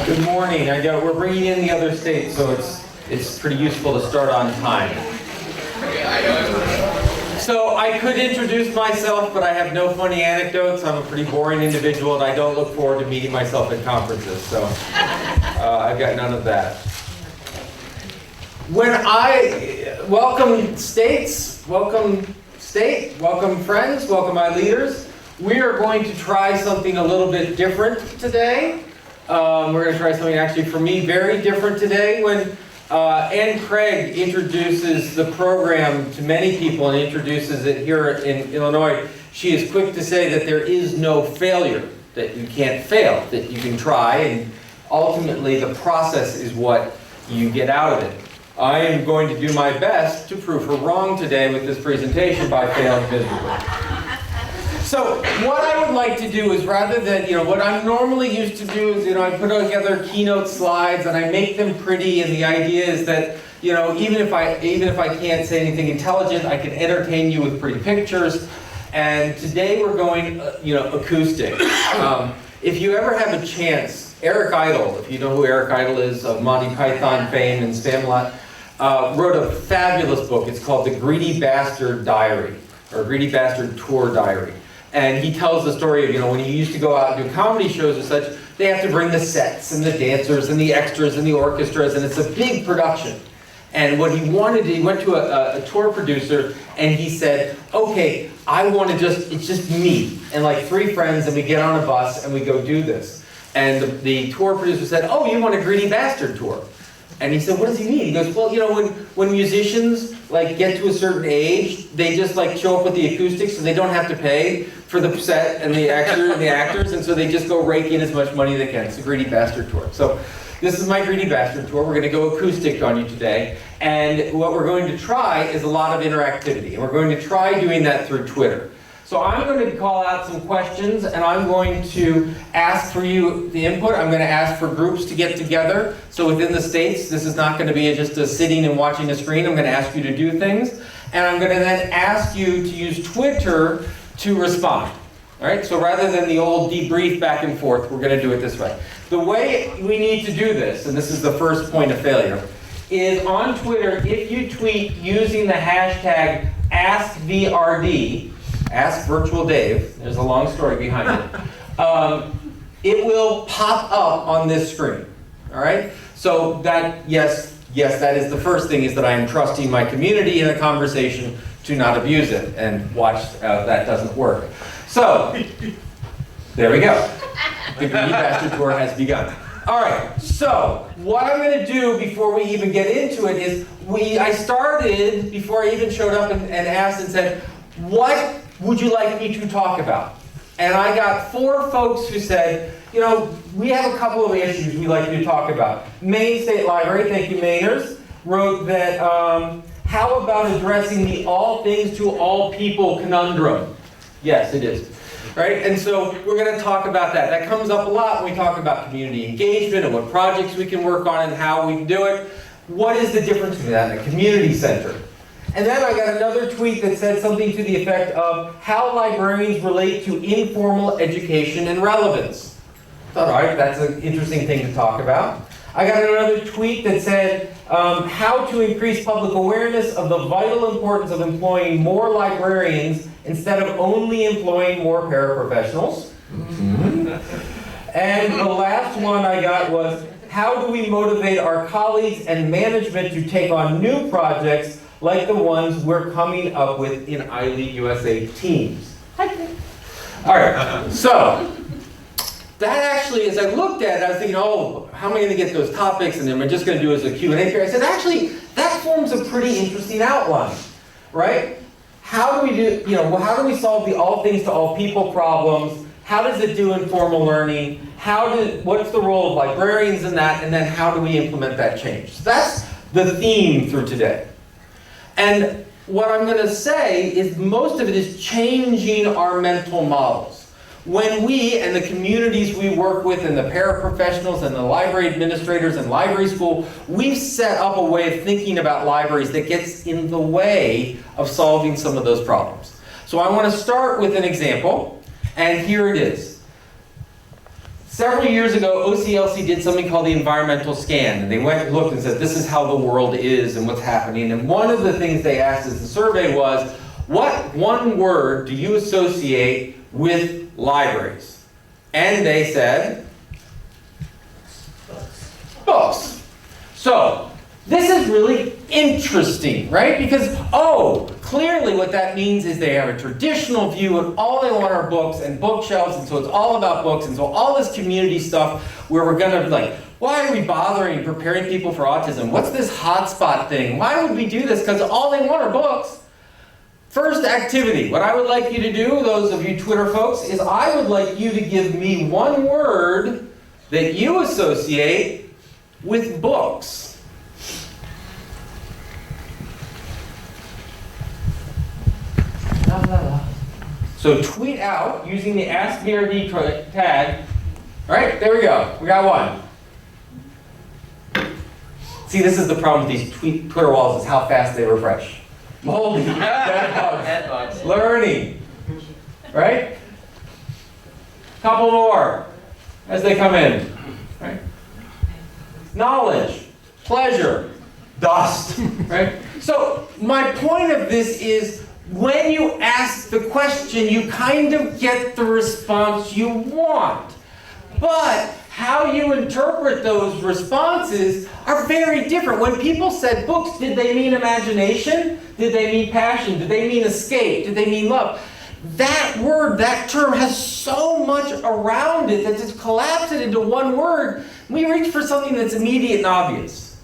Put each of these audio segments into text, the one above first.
Good morning. We're bringing in the other states, so it's pretty useful to start on time. So I could introduce myself, but I have no funny anecdotes. I'm a pretty boring individual, and I don't look forward to meeting myself at conferences. So I've got none of that. When I welcome states, welcome state, welcome friends, welcome my leaders. We are going to try something a little bit different today. We're going to try something actually for me very different today. When Ann Craig introduces the program to many people and introduces it here in Illinois, she is quick to say that there is no failure, that you can't fail, that you can try, and ultimately the process is what you get out of it. I am going to do my best to prove her wrong today with this presentation by failing miserably. So what I would like to do is, rather than, what I'm normally used to do is, I put together keynote slides and I make them pretty, and the idea is that, even if I can't say anything intelligent, I can entertain you with pretty pictures. And today we're going, acoustic. If you ever have a chance, Eric Idle, if you know who Eric Idle is, of Monty Python fame and Spamalot, wrote a fabulous book. It's called The Greedy Bastard Diary, or Greedy Bastard Tour Diary. And he tells the story of, when he used to go out and do comedy shows and such, they have to bring the sets and the dancers and the extras and the orchestras, and it's a big production. And what he wanted, he went to a tour producer and he said, okay, it's just me and like 3 friends, and we get on a bus and we go do this. And the tour producer said, oh, you want a Greedy Bastard tour? And he said, what does he mean? He goes, well, when musicians get to a certain age, they just show up with the acoustics, so they don't have to pay for the set and the actors, and so they just go rake in as much money as they can. It's a Greedy Bastard tour. So this is my Greedy Bastard tour. We're going to go acoustic on you today, and what we're going to try is a lot of interactivity, and we're going to try doing that through Twitter. So I'm going to call out some questions, and I'm going to ask for you the input. I'm going to ask for groups to get together. So within the states, this is not going to be just a sitting and watching a screen. I'm going to ask you to do things. And I'm going to then ask you to use Twitter to respond. All right? So rather than the old debrief back and forth, we're going to do it this way. The way we need to do this, and this is the first point of failure, is on Twitter, if you tweet using the hashtag AskVRD, Ask Virtual Dave, there's a long story behind it, it will pop up on this screen, all right? So that, yes, that is the first thing, is that I am trusting my community in a conversation to not abuse it, and watch that doesn't work. So, there we go. The Greedy Bastard Tour has begun. All right, so what I'm going to do before we even get into it is, I started, before I even showed up and asked and said, what would you like me to talk about? And I got 4 folks who said, we have a couple of issues we'd like you to talk about. Maine State Library, thank you Mainers, wrote that, how about addressing the all things to all people conundrum? Yes, it is. Right? And so we're going to talk about that. That comes up a lot when we talk about community engagement and what projects we can work on and how we can do it. What is the difference between that and a community center? And then I got another tweet that said something to the effect of how librarians relate to informal education and relevance. I thought, all right, that's an interesting thing to talk about. I got another tweet that said how to increase public awareness of the vital importance of employing more librarians instead of only employing more paraprofessionals. And the last one I got was, how do we motivate our colleagues and management to take on new projects like the ones we're coming up with in ILEAD USA teams? All right, so that actually, as I looked at it, I was thinking, how am I going to get those topics, and then I'm just going to do it as a Q&A here. I said, actually, that forms a pretty interesting outline, right? How do we do, how do we solve the all things to all people problems? How does it do informal learning? What's the role of librarians in that? And then how do we implement that change? So that's the theme through today. And what I'm going to say is most of it is changing our mental models. When we and the communities we work with and the paraprofessionals and the library administrators and library school, we've set up a way of thinking about libraries that gets in the way of solving some of those problems. So I want to start with an example, and here it is. Several years ago, OCLC did something called the environmental scan, and they went and looked and said, this is how the world is and what's happening. And one of the things they asked as the survey was, what one word do you associate with libraries? And they said, books. So, this is really interesting, right? Because, clearly what that means is they have a traditional view and all they want are books and bookshelves, and so it's all about books, and so all this community stuff where we're gonna be like, why are we bothering preparing people for autism? What's this hotspot thing? Why would we do this? Because all they want are books. First activity, what I would like you to do, those of you Twitter folks, is I would like you to give me one word that you associate with books. So tweet out using the AskBRD tag. All right, there we go. We got one. See, this is the problem with these Twitter walls, is how fast they refresh. Moldy, dead bugs, learning, right? Couple more as they come in, right? Knowledge, pleasure, dust, right? So my point of this is, when you ask the question, you kind of get the response you want. But how you interpret those responses are very different. When people said books, did they mean imagination? Did they mean passion? Did they mean escape? Did they mean love? That word, that term has so much around it that just collapse it into one word. We reach for something that's immediate and obvious.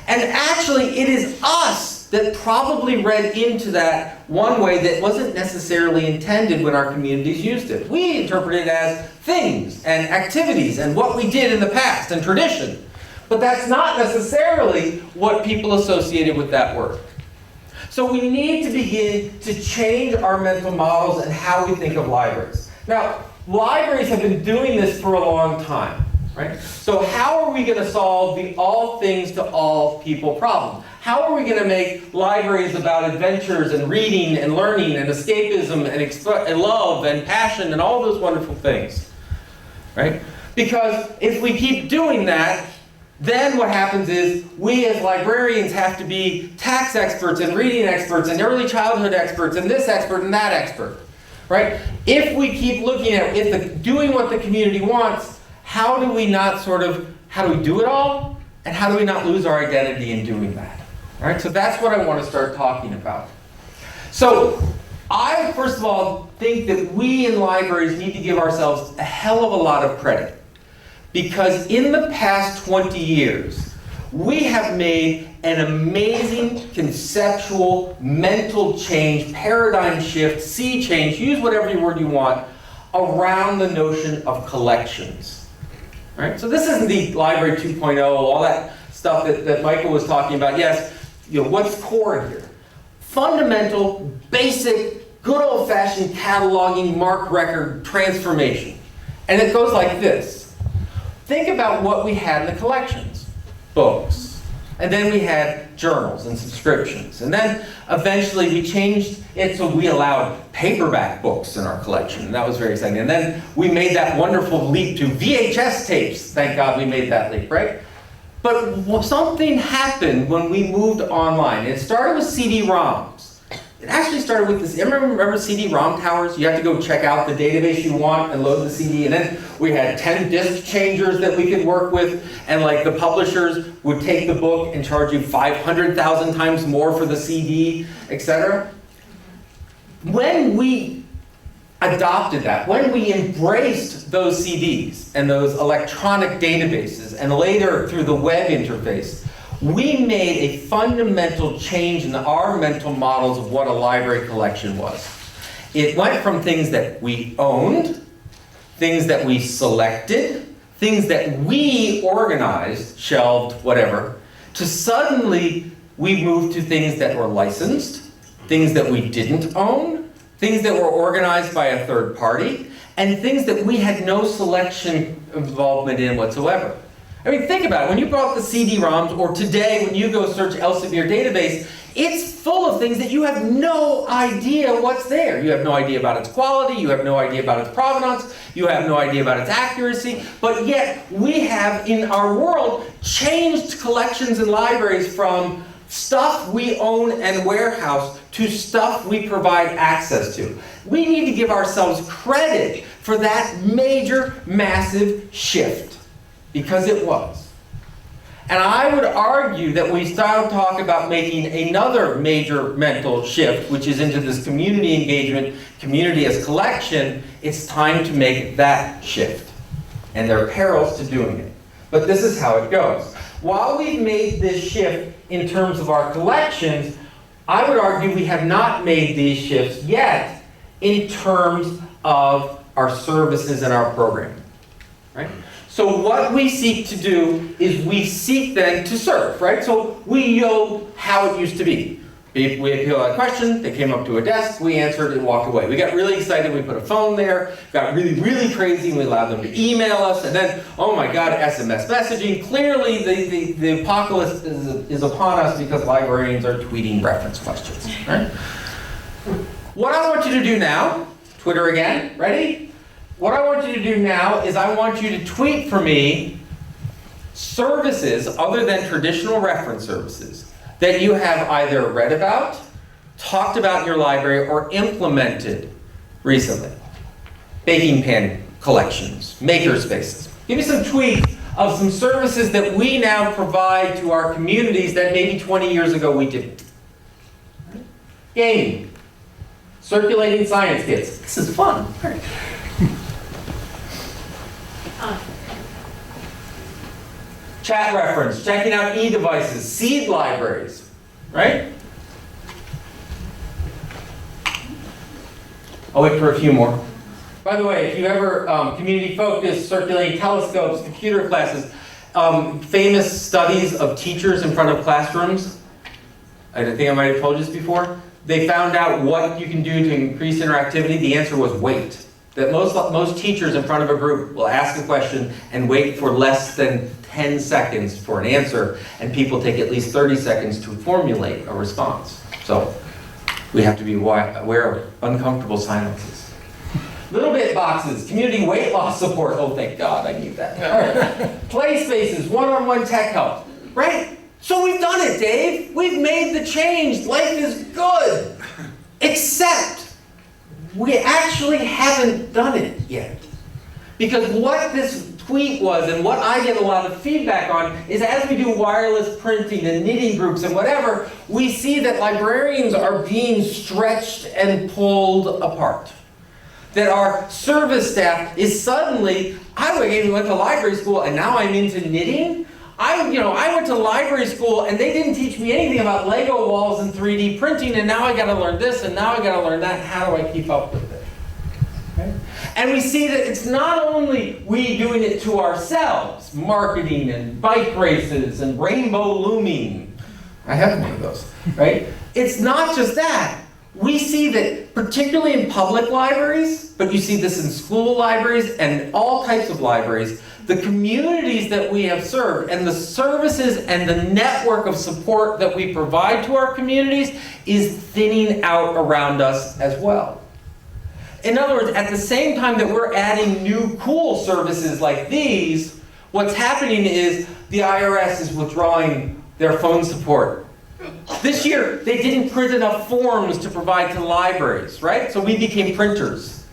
And actually, it is us that probably read into that one way that wasn't necessarily intended when our communities used it. We interpret it as things and activities and what we did in the past and tradition. But that's not necessarily what people associated with that word. So we need to begin to change our mental models and how we think of libraries. Now, libraries have been doing this for a long time, right? So how are we going to solve the all things to all people problem? How are we going to make libraries about adventures and reading and learning and escapism and love and passion and all those wonderful things, right? Because if we keep doing that, then what happens is we as librarians have to be tax experts and reading experts and early childhood experts and this expert and that expert, right? If we keep looking at doing what the community wants, how do we do it all? And how do we not lose our identity in doing that? All right, so that's what I want to start talking about. So I, first of all, think that we in libraries need to give ourselves a hell of a lot of credit. Because in the past 20 years, we have made an amazing conceptual, mental change, paradigm shift, sea change, use whatever word you want, around the notion of collections. All right, so this isn't the Library 2.0, all that stuff that Michael was talking about. Yes, what's core here? Fundamental, basic, good old-fashioned cataloging, mark record, transformation. And it goes like this. Think about what we had in the collections. Books. And then we had journals and subscriptions. And then eventually we changed it so we allowed paperback books in our collection. And that was very exciting. And then we made that wonderful leap to VHS tapes. Thank God we made that leap, right? But something happened when we moved online. It started with CD-ROMs. It actually started with this, remember CD-ROM towers? You have to go check out the database you want and load the CD, and then we had 10 disc changers that we could work with, and like the publishers would take the book and charge you 500,000 times more for the CD, etc. When we adopted that, when we embraced those CDs and those electronic databases, and later through the web interface, we made a fundamental change in our mental models of what a library collection was. It went from things that we owned, things that we selected, things that we organized, shelved, whatever, to suddenly we moved to things that were licensed, things that we didn't own, things that were organized by a third party, and things that we had no selection involvement in whatsoever. I mean, think about it. When you brought the CD-ROMs, or today when you go search Elsevier database, It's full of things that you have no idea what's there. You have no idea about its quality, you have no idea about its provenance, you have no idea about its accuracy, but yet we have in our world changed collections and libraries from stuff we own and warehouse to stuff we provide access to. We need to give ourselves credit for that major, massive shift, because it was. And I would argue that we start to talk about making another major mental shift, which is into this community engagement, community as collection. It's time to make that shift. And there are perils to doing it. But this is how it goes. While we've made this shift in terms of our collections, I would argue we have not made these shifts yet in terms of our services and our programming. Right? So what we seek to do is we seek then to serve, right? So we know how it used to be. We appealed a question, they came up to a desk, we answered and walked away. We got really excited, we put a phone there, got really, really crazy, and we allowed them to email us, and then, oh my God, SMS messaging. Clearly the apocalypse is upon us because librarians are tweeting reference questions, right? What I want you to do now, Twitter again, ready? What I want you to do now is I want you to tweet for me services other than traditional reference services that you have either read about, talked about in your library, or implemented recently. Baking pan collections, maker spaces. Give me some tweets of some services that we now provide to our communities that maybe 20 years ago we didn't. Gaming. Circulating science kits. This is fun. All right. Chat reference, checking out e-devices, seed libraries, right? I'll wait for a few more. By the way, if you ever community-focused, circulating telescopes, computer classes, famous studies of teachers in front of classrooms, I think I might have told you this before, they found out what you can do to increase interactivity. The answer was wait. That most teachers in front of a group will ask a question and wait for less than 10 seconds for an answer, and people take at least 30 seconds to formulate a response. So we have to be aware of uncomfortable silences. Little bit boxes, community weight loss support. Oh, thank God, I need that. All right. Play spaces, one-on-one tech help. Right? So we've done it, Dave. We've made the change. Life is good. Except we actually haven't done it yet. Because what this tweet was, and what I get a lot of feedback on, is as we do wireless printing and knitting groups and whatever, we see that librarians are being stretched and pulled apart. That our service staff is suddenly, I went to library school and now I'm into knitting. I went to library school and they didn't teach me anything about Lego walls and 3D printing, and now I got to learn this and now I got to learn that. How do I keep up with it? Okay? And we see that it's not only we doing it to ourselves, marketing and bike races and rainbow looming. I have one of those, right? It's not just that. We see that particularly in public libraries, but you see this in school libraries and all types of libraries, the communities that we have served and the services and the network of support that we provide to our communities is thinning out around us as well. In other words, at the same time that we're adding new cool services like these, what's happening is the IRS is withdrawing their phone support. This year, they didn't print enough forms to provide to libraries, right? So we became printers.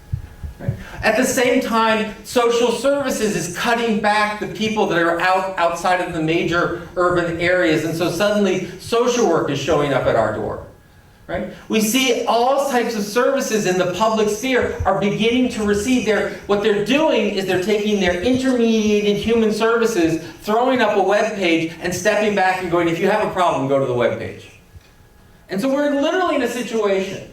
Right? At the same time, social services is cutting back the people that are outside of the major urban areas, and so suddenly social work is showing up at our door. Right? We see all types of services in the public sphere are beginning to recede. What they're doing is they're taking their intermediated human services, throwing up a web page, and stepping back and going, if you have a problem, go to the web page. And so we're literally in a situation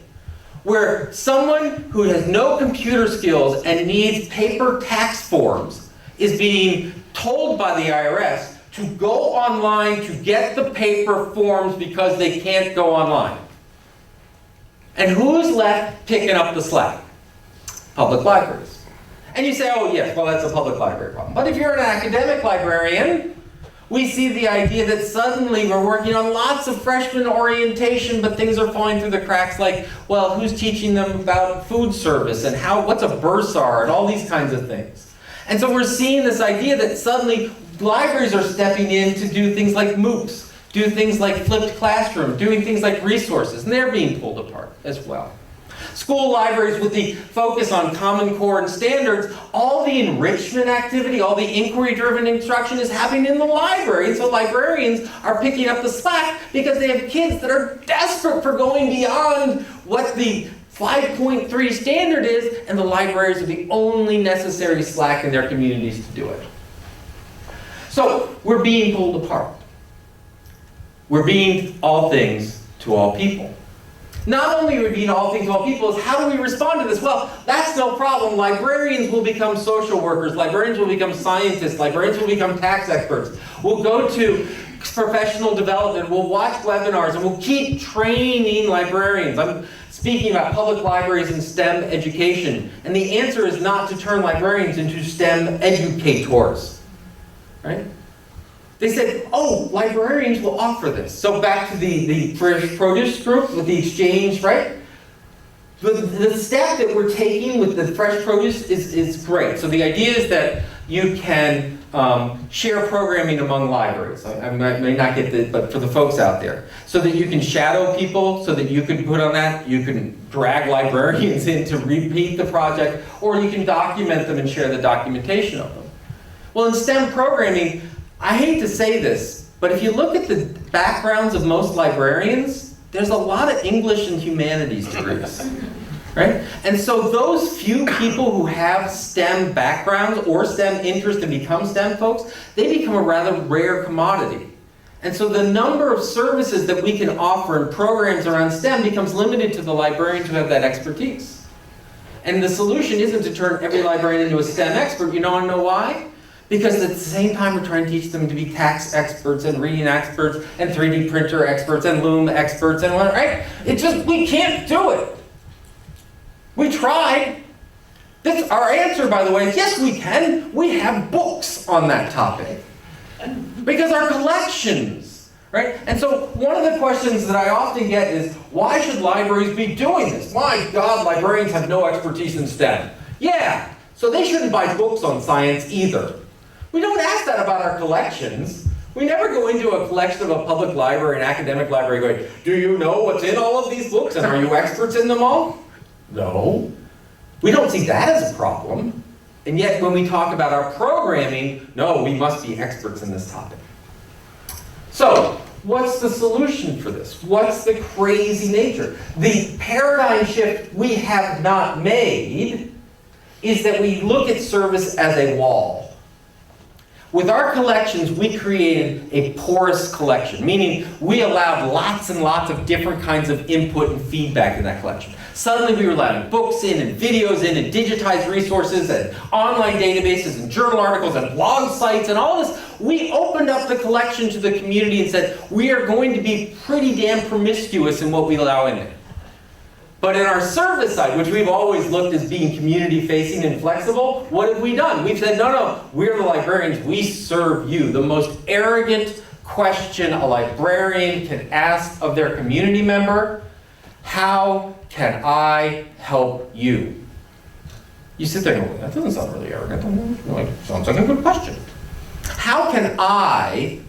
where someone who has no computer skills and needs paper tax forms is being told by the IRS to go online to get the paper forms because they can't go online. And who's left picking up the slack? Public libraries. And you say, oh yes, well that's a public library problem. But if you're an academic librarian, We see the idea that suddenly we're working on lots of freshman orientation, but things are falling through the cracks like, well, who's teaching them about food service and what's a bursar and all these kinds of things. And so we're seeing this idea that suddenly libraries are stepping in to do things like MOOCs, do things like flipped classroom, doing things like resources, and they're being pulled apart as well. School libraries with the focus on Common Core and standards, all the enrichment activity, all the inquiry-driven instruction is happening in the library. And so librarians are picking up the slack because they have kids that are desperate for going beyond what the 5.3 standard is, and the libraries are the only necessary slack in their communities to do it. So we're being pulled apart. We're being all things to all people. Not only are we being all things to all people, is how do we respond to this? Well, that's no problem. Librarians will become social workers. Librarians will become scientists. Librarians will become tax experts. We'll go to professional development. We'll watch webinars, and we'll keep training librarians. I'm speaking about public libraries and STEM education. And the answer is not to turn librarians into STEM educators. Right? They said, oh, librarians will offer this. So back to the fresh produce group with the exchange, right? The step that we're taking with the fresh produce is great. So the idea is that you can share programming among libraries. I may not get the, but for the folks out there. So that you can shadow people, so that you can put on that, you can drag librarians in to repeat the project, or you can document them and share the documentation of them. Well, in STEM programming, I hate to say this, but if you look at the backgrounds of most librarians, there's a lot of English and humanities degrees, right? And so those few people who have STEM backgrounds or STEM interest and become STEM folks, they become a rather rare commodity. And so the number of services that we can offer and programs around STEM becomes limited to the librarians who have that expertise. And the solution isn't to turn every librarian into a STEM expert. You want to know why? Because at the same time we're trying to teach them to be tax experts and reading experts and 3D printer experts and Loom experts and what, right? We can't do it. We tried. Our answer, by the way, is yes, we can. We have books on that topic. Because our collections, right? And so one of the questions that I often get is, why should libraries be doing this? My God, librarians have no expertise in STEM. Yeah, so they shouldn't buy books on science either. We don't ask that about our collections. We never go into a collection of a public library, an academic library going, do you know what's in all of these books and are you experts in them all? No. We don't see that as a problem. And yet when we talk about our programming, no, we must be experts in this topic. So, what's the solution for this? What's the crazy nature? The paradigm shift we have not made is that we look at service as a wall. With our collections, we created a porous collection, meaning we allowed lots and lots of different kinds of input and feedback in that collection. Suddenly we were allowing books in and videos in and digitized resources and online databases and journal articles and blog sites and all this. We opened up the collection to the community and said, we are going to be pretty damn promiscuous in what we allow in it. But in our service side, which we've always looked as being community-facing and flexible, what have we done? We've said, no, we're the librarians, we serve you. The most arrogant question a librarian can ask of their community member, how can I help you? You sit there and go, that doesn't sound really arrogant. Sounds like a good question. How can I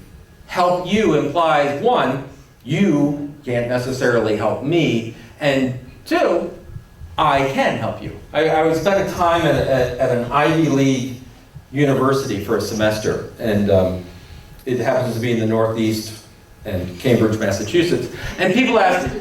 help you implies, one, you can't necessarily help me, and two, I can help you. I spent a time at an Ivy League university for a semester, and it happens to be in the Northeast and Cambridge, Massachusetts. And people asked,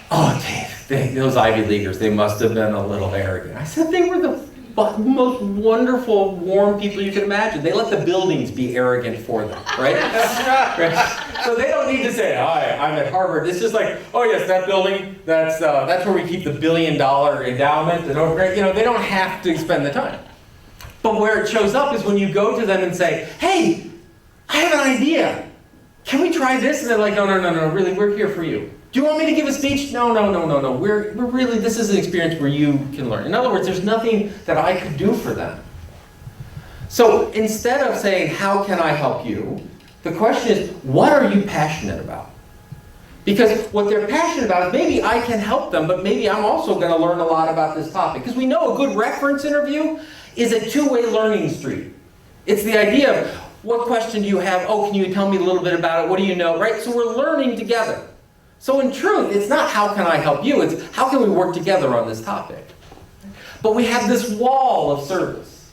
oh, Dave, those Ivy Leaguers, they must have been a little arrogant. I said they were the most wonderful, warm people you can imagine. They let the buildings be arrogant for them, right? Right? So they don't need to say, hi, I'm at Harvard. It's just like, oh yes, that building, that's where we keep the $1 billion endowment. They don't have to spend the time. But where it shows up is when you go to them and say, hey, I have an idea. Can we try this? And they're like, no, really, we're here for you. Do you want me to give a speech? No. We're really, this is an experience where you can learn. In other words, there's nothing that I could do for them. So instead of saying, how can I help you? The question is, what are you passionate about? Because what they're passionate about is maybe I can help them, but maybe I'm also going to learn a lot about this topic. Because we know a good reference interview is a two-way learning street. It's the idea of, what question do you have? Oh, can you tell me a little bit about it? What do you know? Right? So we're learning together. So in truth, it's not how can I help you, it's how can we work together on this topic. But we have this wall of service.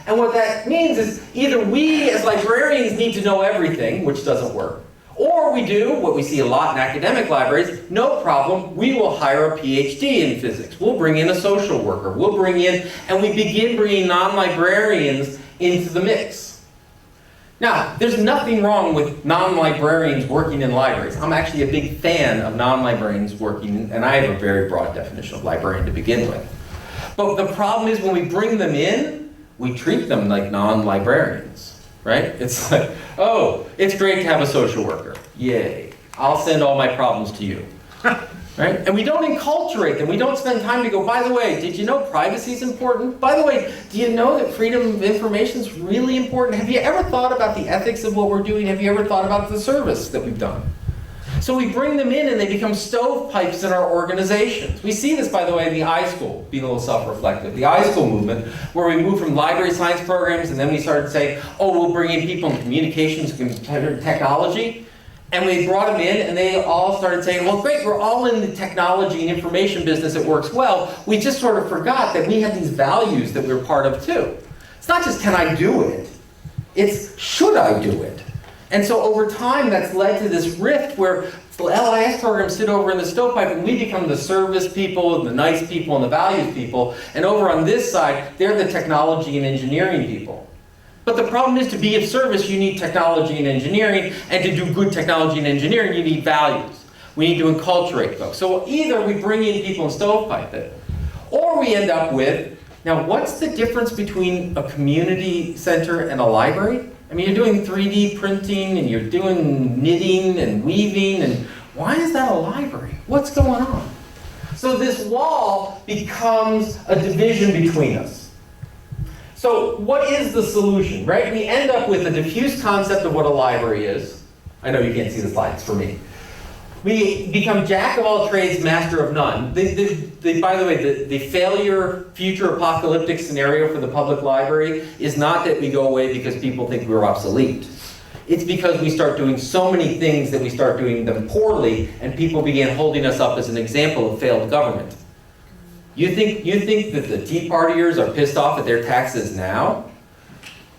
And what that means is either we as librarians need to know everything, which doesn't work, or we do what we see a lot in academic libraries, no problem, we will hire a PhD in physics. We'll bring in a social worker. We'll bring in, and we begin bringing non-librarians into the mix. Now, there's nothing wrong with non-librarians working in libraries. I'm actually a big fan of non-librarians working, and I have a very broad definition of librarian to begin with. But the problem is when we bring them in, we treat them like non-librarians, right? It's like, oh, it's great to have a social worker. Yay. I'll send all my problems to you. Right? And we don't enculturate them. We don't spend time to go, by the way, did you know privacy is important? By the way, do you know that freedom of information is really important? Have you ever thought about the ethics of what we're doing? Have you ever thought about the service that we've done? So we bring them in and they become stovepipes in our organizations. We see this, by the way, in the iSchool, being a little self-reflective. The iSchool movement, where we moved from library science programs and then we started saying, oh, we'll bring in people in communications and technology. And we brought them in and they all started saying, well, great, we're all in the technology and information business, it works well. We just sort of forgot that we had these values that we're part of too. It's not just can I do it, it's should I do it? And so over time that's led to this rift where the LIS programs sit over in the stovepipe and we become the service people and the nice people and the values people. And over on this side, they're the technology and engineering people. But the problem is to be of service, you need technology and engineering, and to do good technology and engineering, you need values. We need to enculturate folks. So either we bring in people and stovepipe it, or we end up with, now what's the difference between a community center and a library? I mean, you're doing 3D printing, and you're doing knitting and weaving, and why is that a library? What's going on? So this wall becomes a division between us. So what is the solution, right? We end up with a diffuse concept of what a library is. I know you can't see the slides for me. We become jack of all trades, master of none. By the way, the failure, future apocalyptic scenario for the public library is not that we go away because people think we're obsolete. It's because we start doing so many things that we start doing them poorly and people begin holding us up as an example of failed government. You think that the Tea Partiers are pissed off at their taxes now?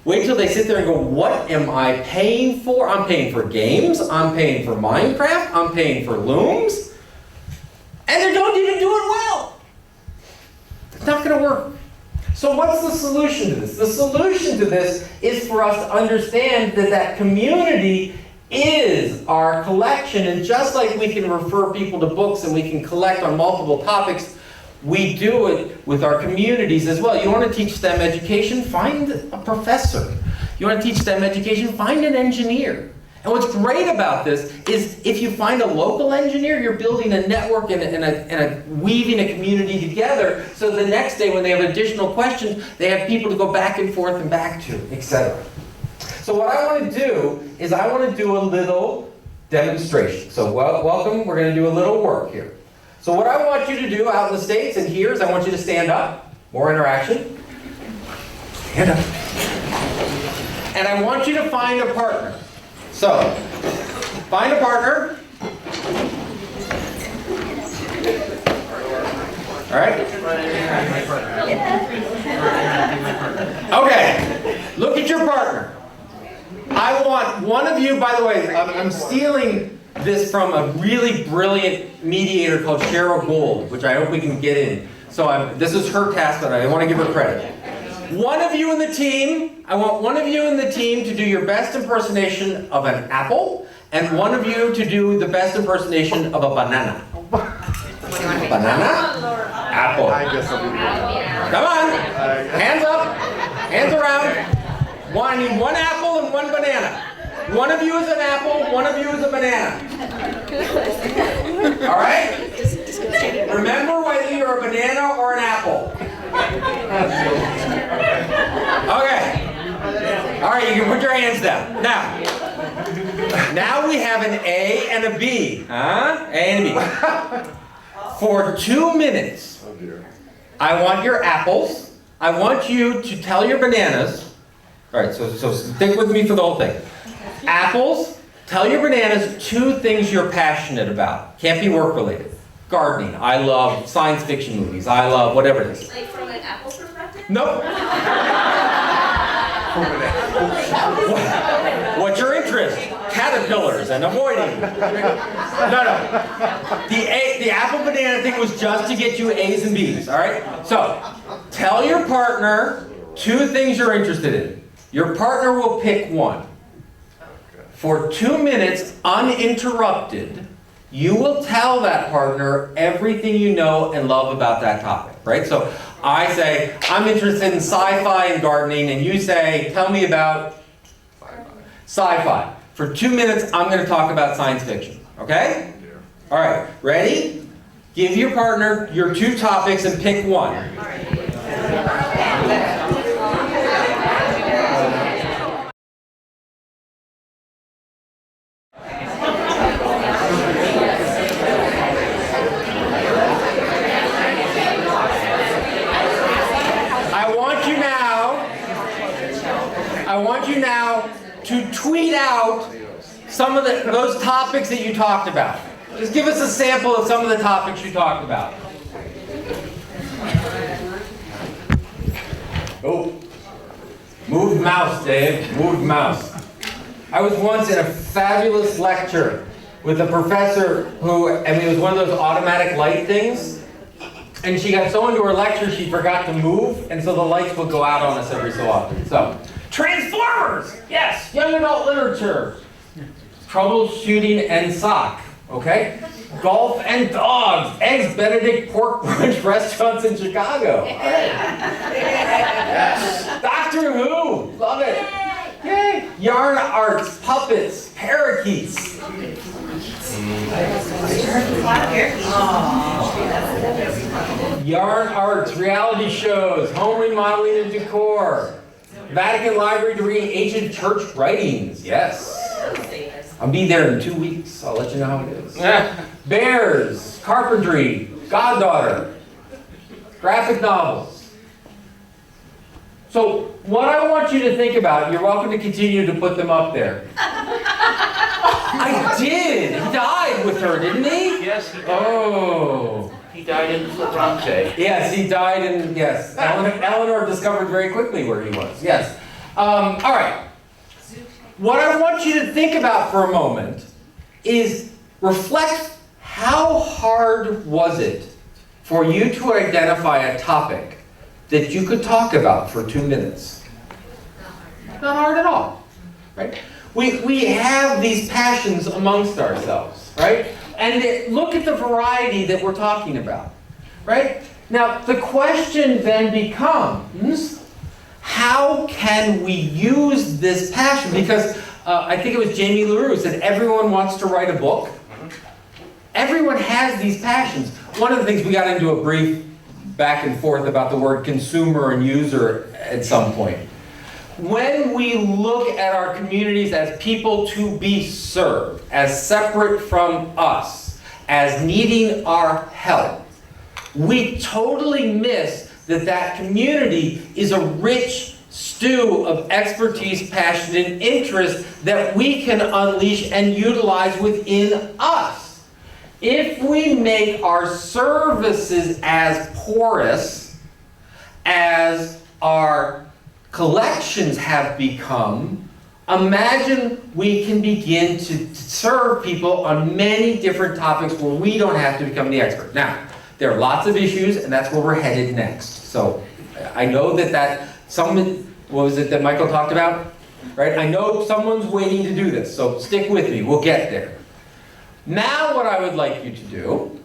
Wait till they sit there and go, what am I paying for? I'm paying for games, I'm paying for Minecraft, I'm paying for looms, and they don't even do it well. It's not going to work. So what's the solution to this? The solution to this is for us to understand that that community is our collection, and just like we can refer people to books and we can collect on multiple topics, we do it with our communities as well. You want to teach STEM education? Find a professor. You want to teach STEM education? Find an engineer. And what's great about this is if you find a local engineer, you're building a network and weaving a community together so the next day when they have additional questions, they have people to go back and forth and back to, etc. So what I want to do is I want to do a little demonstration. So welcome, we're going to do a little work here. So what I want you to do out in the States and here is I want you to stand up. More interaction. Stand up. And I want you to find a partner. So, find a partner. All right? Okay. Look at your partner. I want one of you, by the way, I'm stealing this from a really brilliant mediator called Cheryl Gould, which I hope we can get in. So this is her task, but I want to give her credit. One of you in the team, I want one of you in the team to do your best impersonation of an apple, and one of you to do the best impersonation of a banana. Banana? Apple. I guess I'll be good. Come on. Hands up. Hands around. I need one apple and one banana. One of you is an apple, one of you is a banana. All right? Remember whether you're a banana or an apple. Okay. All right, you can put your hands down. Now we have an A and a B. Huh? A and a B. For 2 minutes, I want your apples. I want you to tell your bananas. All right, so stick with me for the whole thing. Apples, tell your bananas 2 things you're passionate about. Can't be work related. Gardening. I love science fiction movies. I love whatever it is. Like from an apple perspective? Nope. What's your interest? Caterpillars and avoiding. No. The apple banana thing was just to get you A's and B's, all right? So, tell your partner 2 things you're interested in. Your partner will pick one. For 2 minutes, uninterrupted, you will tell that partner everything you know and love about that topic, right? So I say, I'm interested in sci-fi and gardening, and you say, tell me about sci-fi. For 2 minutes, I'm going to talk about science fiction, okay? All right, ready? Give your partner your 2 topics and pick one. I want you now to tweet out some of those topics that you talked about. Just give us a sample of some of the topics you talked about. Oh, move mouse, Dave. Move mouse. I was once in a fabulous lecture with a professor who, it was one of those automatic light things. And she got so into her lecture she forgot to move, and so the lights would go out on us every so often. So, Transformers! Yes, young adult literature. Troubleshooting and sock, okay? Golf and dogs. Eggs Benedict pork brunch restaurants in Chicago. All right. Yes. Doctor Who, love it. Yay. Yarn arts, puppets, parakeets. Yarn arts, reality shows, home remodeling and decor. Vatican Library to read ancient church writings. Yes. I'll be there in 2 weeks. I'll let you know how it is. Bears, carpentry, goddaughter, graphic novels. So what I want you to think about, you're welcome to continue to put them up there. I did. He died with her, didn't he? Yes, he died. Oh. He died in Florence. Yes, he died in, yes. Eleanor discovered very quickly where he was. Yes. All right. What I want you to think about for a moment is reflect how hard was it for you to identify a topic that you could talk about for 2 minutes? Not hard at all, right? We have these passions amongst ourselves, right? And look at the variety that we're talking about, right? Now, the question then becomes, how can we use this passion? Because I think it was Jamie LaRue said, everyone wants to write a book. Everyone has these passions. One of the things, we got into a brief back and forth about the word consumer and user at some point. When we look at our communities as people to be served, as separate from us, as needing our help, we totally miss that community is a rich stew of expertise, passion, and interest that we can unleash and utilize within us. If we make our services as porous as our collections have become, imagine we can begin to serve people on many different topics where we don't have to become the expert. Now, there are lots of issues, and that's where we're headed next. So I know that someone, what was it that Michael talked about? Right? I know someone's waiting to do this, so stick with me. We'll get there. Now what I would like you to do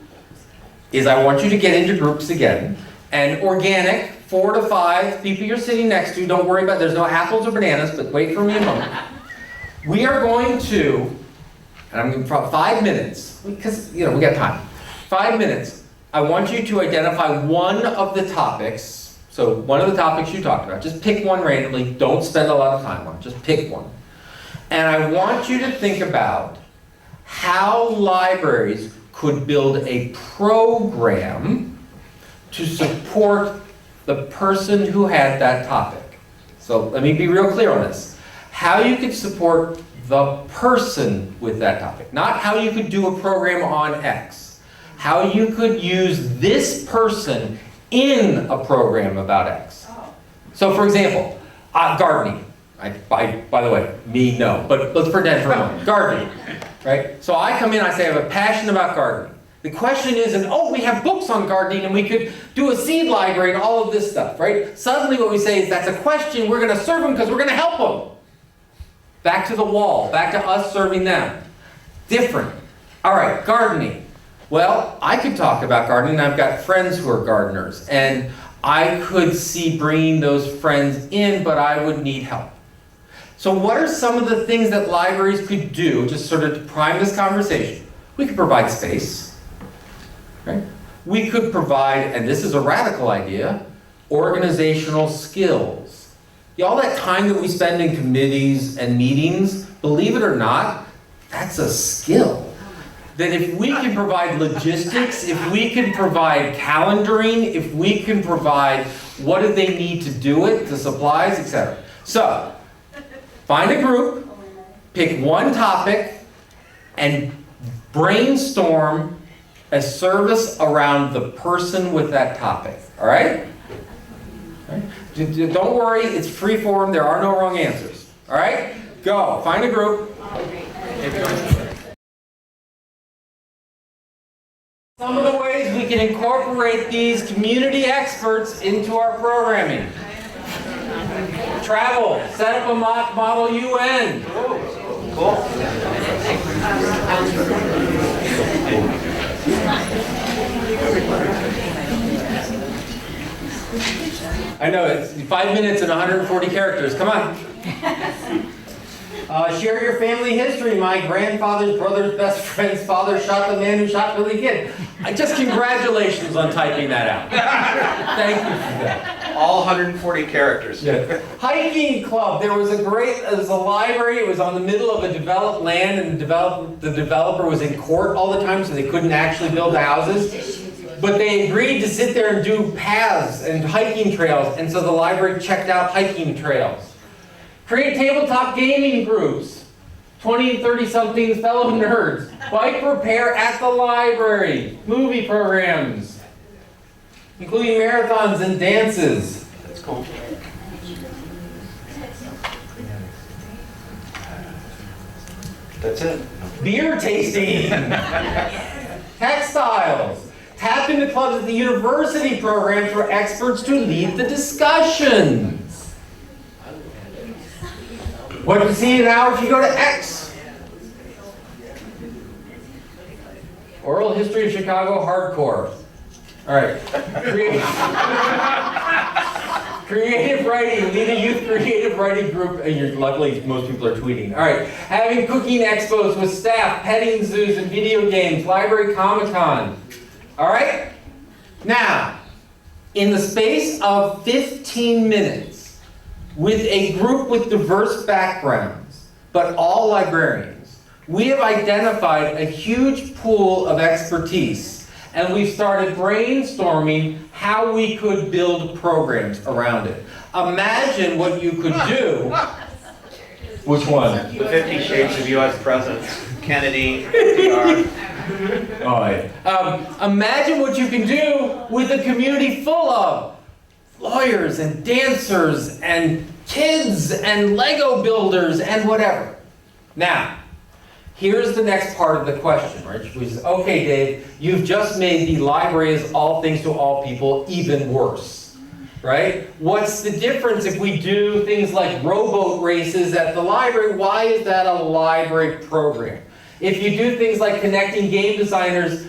is I want you to get into groups again, and organic, 4 to 5 people you're sitting next to, don't worry about, there's no apples or bananas, but wait for me a moment. We are going to, and I'm going to 5 minutes, because, we got time. 5 minutes. I want you to identify one of the topics So one of the topics you talked about, just pick one randomly, don't spend a lot of time on it, just pick one. And I want you to think about how libraries could build a program to support the person who had that topic. So let me be real clear on this. How you could support the person with that topic, not how you could do a program on X. How you could use this person in a program about X. So for example, gardening. By the way, me, no, but let's pretend for a moment. Gardening, right? So I come in, I say I have a passion about gardening. The question isn't, oh, we have books on gardening and we could do a seed library and all of this stuff, right? Suddenly what we say is that's a question, we're going to serve them because we're going to help them. Back to the wall, back to us serving them. Different. All right, gardening. Well, I could talk about gardening. I've got friends who are gardeners, and I could see bringing those friends in, but I would need help. So what are some of the things that libraries could do, just sort of to prime this conversation? We could provide space, right? We could provide, and this is a radical idea, organizational skills. All that time that we spend in committees and meetings, believe it or not, that's a skill. That if we can provide logistics, if we can provide calendaring, if we can provide what do they need to do it, the supplies, etc. So, find a group, pick one topic, and brainstorm a service around the person with that topic. All right? Don't worry, it's free form, there are no wrong answers. All right? Go, find a group. Some of the ways we can incorporate these community experts into our programming. Travel, set up a mock model UN. Cool. I know, it's 5 minutes and 140 characters. Come on. Share your family history. My grandfather's brother's best friend's father shot the man who shot Billy Kid. Just congratulations on typing that out. Thank you for that. All 140 characters. Yeah. Hiking club. There was a library. It was on the middle of a developed land, and the developer was in court all the time, so they couldn't actually build the houses. But they agreed to sit there and do paths and hiking trails, and so the library checked out hiking trails. Create tabletop gaming groups. 20 and 30-somethings fellow nerds. Bike repair at the library. Movie programs, including marathons and dances. That's cool. That's it. Beer tasting. Textiles. Tap into clubs at the university programs for experts to lead the discussions. What you see now if you go to X. Oral history of Chicago hardcore. All right. Creative writing. Lead a youth creative writing group. Luckily, most people are tweeting. All right. Having cooking expos with staff, petting zoos, and video games. Library Comic-Con. All right? Now, in the space of 15 minutes, with a group with diverse backgrounds, but all librarians, we have identified a huge pool of expertise, and we've started brainstorming how we could build programs around it. Imagine what you could do. Which one? The 50 Shades of U.S. Presidents. Kennedy, FDR. All right. Imagine what you can do with a community full of lawyers and dancers and kids and Lego builders and whatever. Now, here's the next part of the question, right? Which is, okay, Dave, you've just made the library as all things to all people even worse, right? What's the difference if we do things like rowboat races at the library? Why is that a library program? If you do things like connecting game designers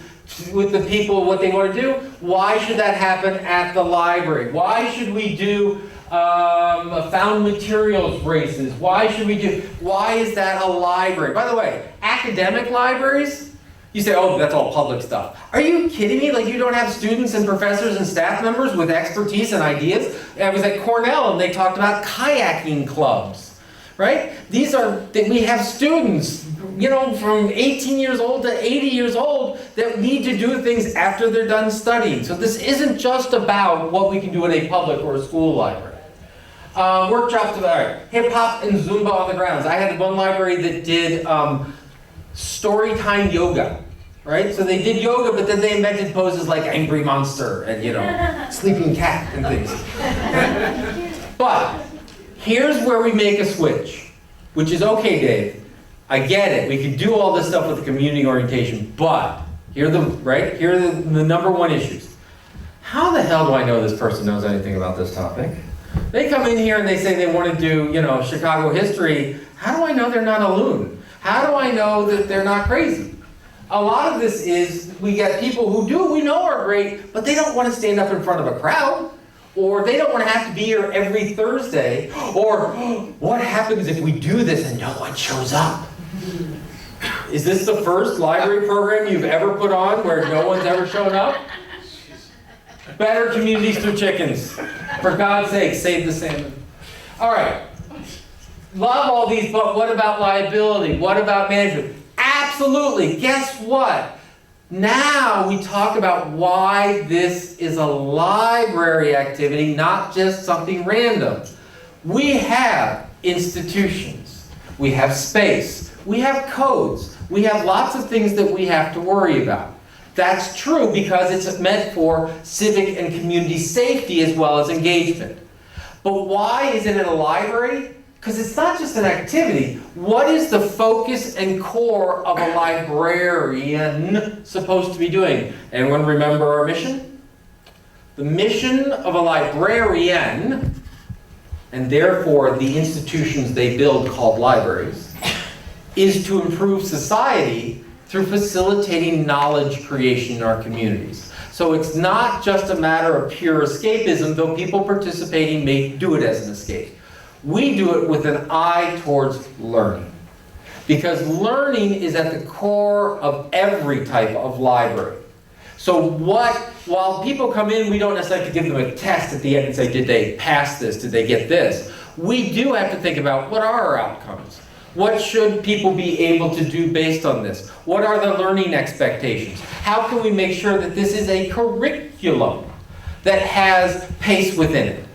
with the people, what they want to do, why should that happen at the library? Why should we do found materials races? Why is that a library? By the way, academic libraries, You say, oh, that's all public stuff. Are you kidding me? Like, you don't have students and professors and staff members with expertise and ideas? I was at Cornell and they talked about kayaking clubs, right? We have students, you know, from 18 years old to 80 years old that need to do things after they're done studying. So this isn't just about what we can do in a public or a school library. Workshops about hip hop and Zumba on the grounds. I had one library that did story time yoga, right? So they did yoga, but then they invented poses like angry monster and, you know, sleeping cat and things. But here's where we make a switch, which is okay, Dave. I get it. We can do all this stuff with the community orientation, but here are the number one issues. How the hell do I know this person knows anything about this topic? They come in here and they say they want to do, you know, Chicago history. How do I know they're not a loon? How do I know that they're not crazy? A lot of this is we get people who we know are great, but they don't want to stand up in front of a crowd, or they don't want to have to be here every Thursday, or what happens if we do this and no one shows up? Is this the first library program you've ever put on where no one's ever shown up? Better communities through chickens. For God's sake, save the salmon. All right. Love all these, but what about liability? What about management? Absolutely. Guess what? Now we talk about why this is a library activity, not just something random. We have institutions. We have space. We have codes. We have lots of things that we have to worry about. That's true because it's meant for civic and community safety as well as engagement. But why is it in a library? Because it's not just an activity. What is the focus and core of a librarian supposed to be doing? Anyone remember our mission? The mission of a librarian, and therefore the institutions they build called libraries, is to improve society through facilitating knowledge creation in our communities. So it's not just a matter of pure escapism, though people participating may do it as an escape. We do it with an eye towards learning. Because learning is at the core of every type of library. So while people come in, we don't necessarily have to give them a test at the end and say, did they pass this? Did they get this? We do have to think about what are our outcomes? What should people be able to do based on this? What are the learning expectations? How can we make sure that this is a curriculum that has pace within it?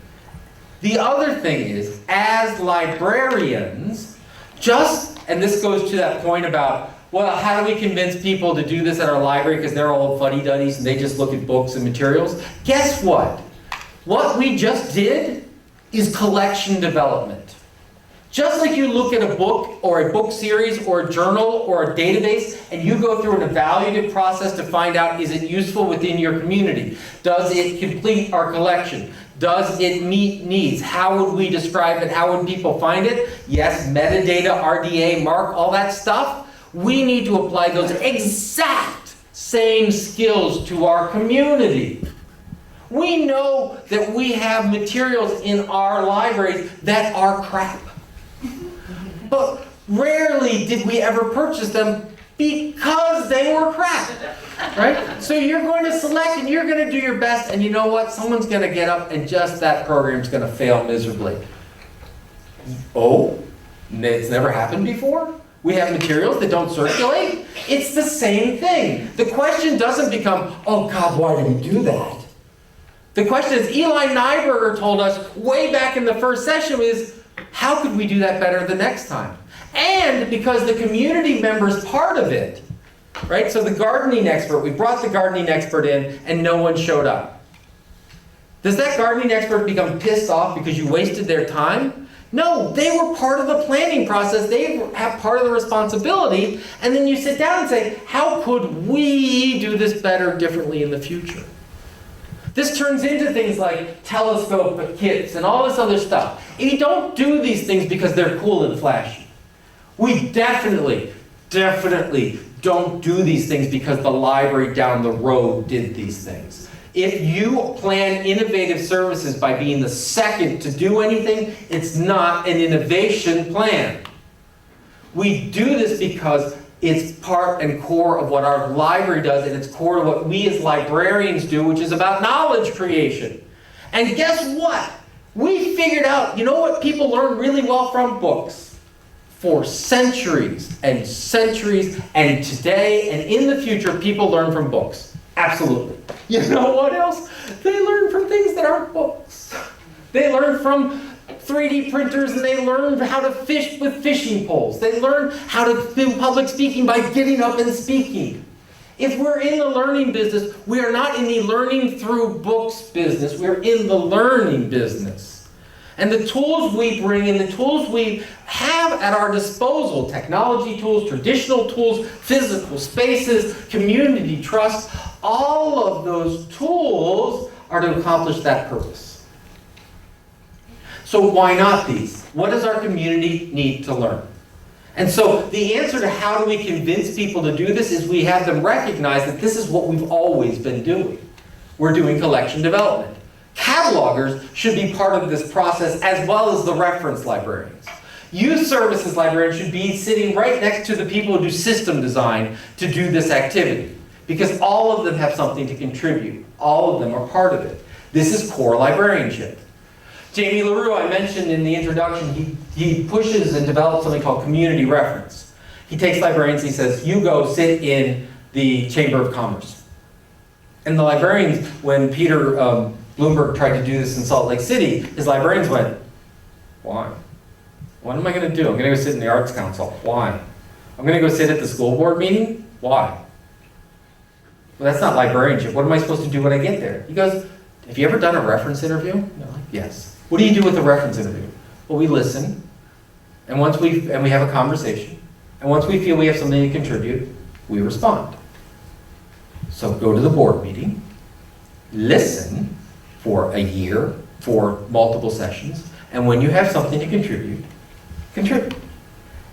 The other thing is, as librarians, and this goes to that point about, well, how do we convince people to do this at our library because they're all fuddy-duddies and they just look at books and materials? Guess what? What we just did is collection development. Just like you look at a book or a book series or a journal or a database and you go through an evaluative process to find out, is it useful within your community? Does it complete our collection? Does it meet needs? How would we describe it? How would people find it? Yes, metadata, RDA, MARC, all that stuff. We need to apply those exact same skills to our community. We know that we have materials in our libraries that are crap. But rarely did we ever purchase them because they were crap, right? So you're going to select and you're going to do your best, and you know what? Someone's going to get up and just that program's going to fail miserably. Oh, it's never happened before? We have materials that don't circulate? It's the same thing. The question doesn't become, oh God, why did we do that? The question is, Eli Nyberger told us way back in the first session is, how could we do that better the next time? And because the community member's part of it, right? So the gardening expert, we brought the gardening expert in and no one showed up. Does that gardening expert become pissed off because you wasted their time? No, they were part of the planning process. They have part of the responsibility. And then you sit down and say, how could we do this better, differently in the future? This turns into things like telescope kits and all this other stuff. And you don't do these things because they're cool and flashy. We definitely don't do these things because the library down the road did these things. If you plan innovative services by being the second to do anything, it's not an innovation plan. We do this because It's part and core of what our library does, and it's core to what we as librarians do, which is about knowledge creation. And guess what? We figured out, you know what people learn really well from? Books. For centuries and centuries, and today and in the future, people learn from books. Absolutely. You know what else? They learn from things that aren't books. They learn from 3D printers, and they learn how to fish with fishing poles. They learn how to do public speaking by getting up and speaking. If we're in the learning business, we are not in the learning through books business. We're in the learning business. And the tools we bring in, the tools we have at our disposal, technology tools, traditional tools, physical spaces, community trust, all of those tools are to accomplish that purpose. So why not these? What does our community need to learn? And so the answer to how do we convince people to do this is we have them recognize that this is what we've always been doing. We're doing collection development. Catalogers should be part of this process as well as the reference librarians. Youth services librarians should be sitting right next to the people who do system design to do this activity, because all of them have something to contribute. All of them are part of it. This is core librarianship. Jamie LaRue, I mentioned in the introduction, he pushes and develops something called community reference. He takes librarians and he says, you go sit in the Chamber of Commerce. And the librarians, when Peter Bloomberg tried to do this in Salt Lake City, his librarians went, why? What am I going to do? I'm going to go sit in the Arts Council. Why? I'm going to go sit at the school board meeting? Why? Well, that's not librarianship. What am I supposed to do when I get there? He goes, have you ever done a reference interview? No. Yes. What do you do with a reference interview? Well, we listen, and we have a conversation, and once we feel we have something to contribute, we respond. So go to the board meeting, listen for a year, for multiple sessions, and when you have something to contribute, contribute.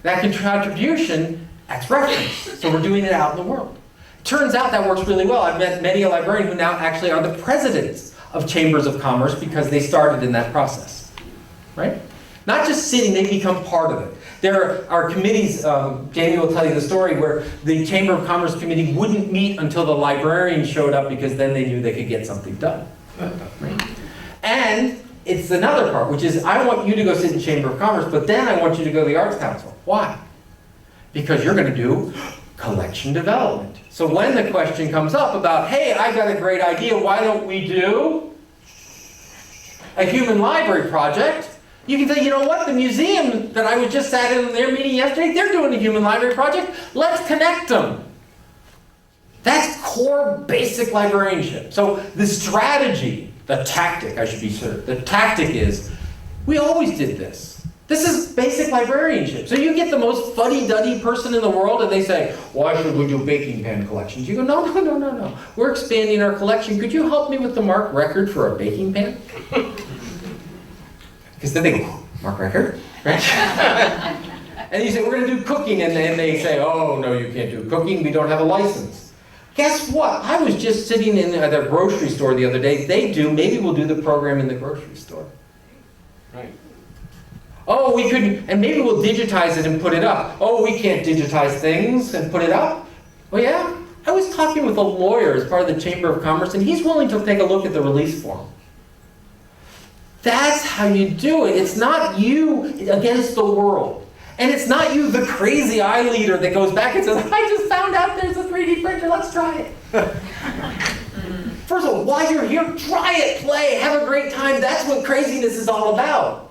That contribution, that's reference. So we're doing it out in the world. Turns out that works really well. I've met many a librarian who now actually are the presidents of chambers of commerce because they started in that process, right? Not just sitting, they become part of it. There are committees, Jamie will tell you the story, where the Chamber of Commerce committee wouldn't meet until the librarian showed up because then they knew they could get something done. Right? And it's another part, which is I want you to go sit in Chamber of Commerce, but then I want you to go to the Arts Council. Why? Because you're going to do collection development. So when the question comes up about, hey, I got a great idea, why don't we do a human library project? You can say, you know what, the museum that I was just sat in their meeting yesterday, they're doing a human library project. Let's connect them. That's core basic librarianship. So the strategy, the tactic, I should be sure, the tactic is, we always did this. This is basic librarianship. So you get the most fuddy-duddy person in the world and they say, why should we do baking pen collections? You go, no. We're expanding our collection. Could you help me with the mark record for a baking pen? Because then they go, mark record? Right? And you say, we're going to do cooking. And then they say, oh, no, you can't do cooking. We don't have a license. Guess what? I was just sitting in at a grocery store the other day. They do. Maybe we'll do the program in the grocery store. Right. Oh, we couldn't, and maybe we'll digitize it and put it up. Oh, we can't digitize things and put it up? Well, yeah. I was talking with a lawyer as part of the Chamber of Commerce, and he's willing to take a look at the release form. That's how you do it. It's not you against the world. And it's not you, the crazy ILEADer, that goes back and says, I just found out there's a 3D printer, let's try it. First of all, while you're here, try it, play, have a great time. That's what craziness is all about.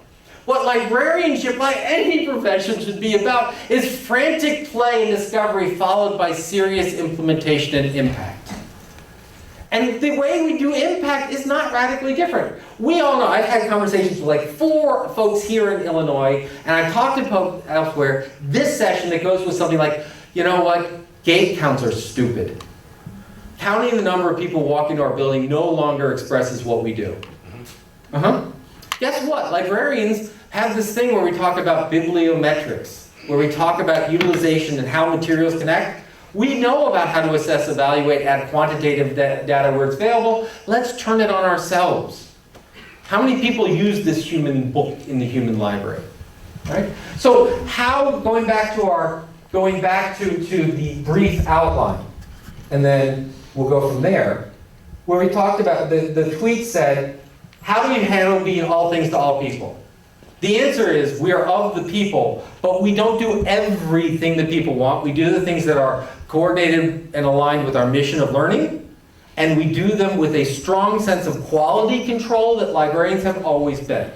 What librarianship, like any profession, should be about is frantic play and discovery followed by serious implementation and impact. And the way we do impact is not radically different. We all know, I've had conversations with like 4 folks here in Illinois, and I've talked to folks elsewhere, this session that goes with something like, you know what, gate counts are stupid. Counting the number of people walking to our building no longer expresses what we do. Guess what? Librarians have this thing where we talk about bibliometrics, where we talk about utilization and how materials connect. We know about how to assess, evaluate, add quantitative data where it's available. Let's turn it on ourselves. How many people use this human book in the human library? Right? So how, going back to our going back to the brief outline, and then we'll go from there, where we talked about, the tweet said, how do you handle being all things to all people? The answer is, we are of the people, but we don't do everything that people want. We do the things that are coordinated and aligned with our mission of learning, and we do them with a strong sense of quality control that librarians have always been.